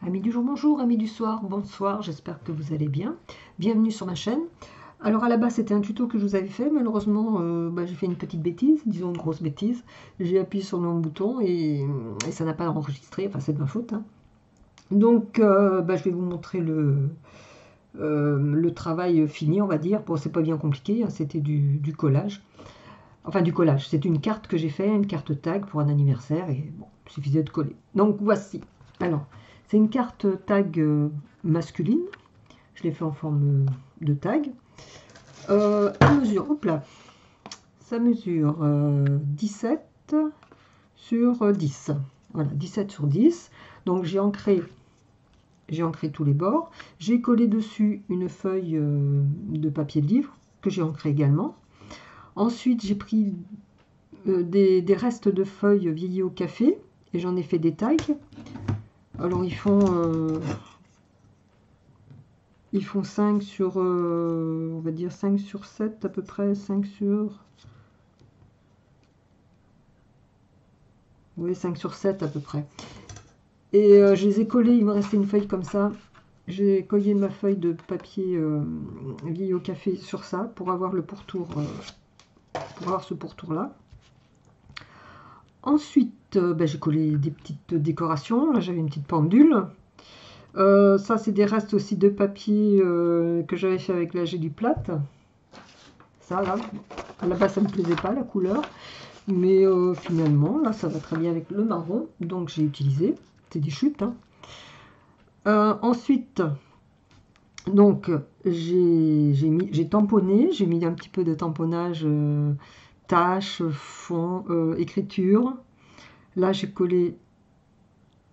Amis du jour, bonjour, amis du soir, bonsoir, j'espère que vous allez bien. Bienvenue sur ma chaîne. Alors à la base c'était un tuto que je vous avais fait, malheureusement j'ai fait une petite bêtise, disons une grosse bêtise. J'ai appuyé sur le bon bouton et ça n'a pas enregistré, enfin c'est de ma faute, hein. Donc je vais vous montrer le travail fini, on va dire. Bon, c'est pas bien compliqué, hein, c'était du collage. Enfin du collage, c'est une carte que j'ai fait, une carte tag pour un anniversaire et bon, il suffisait de coller. Donc voici. Alors, c'est une carte tag masculine. Je l'ai fait en forme de tag. Elle mesure, hop là, ça mesure 17 sur 10. Voilà, 17 sur 10. Donc j'ai ancré tous les bords. J'ai collé dessus une feuille de papier de livre que j'ai ancré également. Ensuite, j'ai pris des restes de feuilles vieillies au café et j'en ai fait des tags. Alors ils font 5 sur, on va dire 5 sur 7 à peu près, 5 sur... Oui, 5 sur 7 à peu près. Et je les ai collés, il me restait une feuille comme ça. J'ai collé ma feuille de papier vieilli au café sur ça pour avoir le pourtour, pour avoir ce pourtour-là. Ensuite, j'ai collé des petites décorations. Là, j'avais une petite pendule. Ça, c'est des restes aussi de papier que j'avais fait avec la Gélie plate. Ça, là, à la base, ça ne me plaisait pas, la couleur. Mais finalement, là, ça va très bien avec le marron. Donc, j'ai utilisé. C'est des chutes, hein. Ensuite, donc, j'ai tamponné. J'ai mis un petit peu de tamponnage, tâches, fond, écriture. Là, j'ai collé...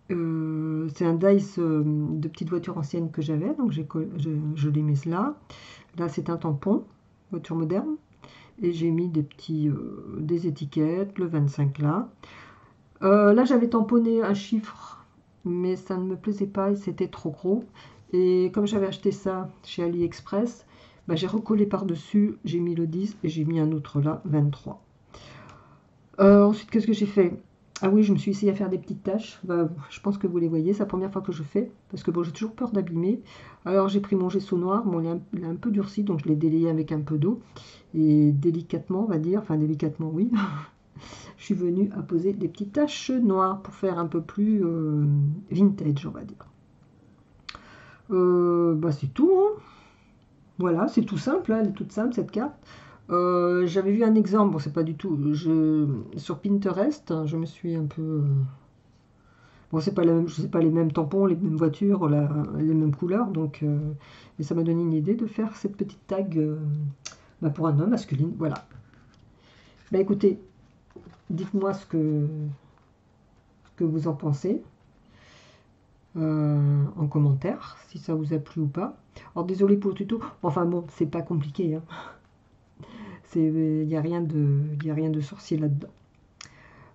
c'est un dice de petite voiture ancienne que j'avais, donc je l'ai mis là. Là, c'est un tampon, voiture moderne. Et j'ai mis des étiquettes, le 25 là. Là, j'avais tamponné un chiffre, mais ça ne me plaisait pas et c'était trop gros. Et comme j'avais acheté ça chez AliExpress, j'ai recollé par-dessus, j'ai mis le 10 et j'ai mis un autre là, 23. Ensuite, qu'est-ce que j'ai fait? Ah oui, je me suis essayé à faire des petites taches. Je pense que vous les voyez, c'est la première fois que je fais, parce que bon, j'ai toujours peur d'abîmer. Alors j'ai pris mon gesso noir, bon, il est un peu durci, donc je l'ai délayé avec un peu d'eau. Et délicatement, on va dire, enfin délicatement oui, je suis venue à poser des petites taches noires pour faire un peu plus vintage, on va dire. C'est tout, hein. Voilà, c'est tout simple, hein, elle est toute simple cette carte. J'avais vu un exemple, bon c'est pas du tout, sur Pinterest, hein, je me suis un peu... bon c'est pas les mêmes tampons, les mêmes voitures, les mêmes couleurs, donc et ça m'a donné une idée de faire cette petite tag pour un homme masculine, voilà. Écoutez, dites-moi ce que vous en pensez en commentaire, si ça vous a plu ou pas. Alors désolé pour le tuto, enfin bon, c'est pas compliqué, hein. Il n'y a rien de sorcier là-dedans.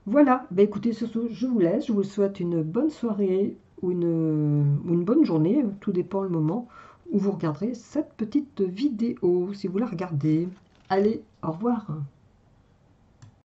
Voilà, écoutez, sur ce, je vous laisse. Je vous souhaite une bonne soirée ou une bonne journée, tout dépend le moment où vous regarderez cette petite vidéo, si vous la regardez. Allez, au revoir.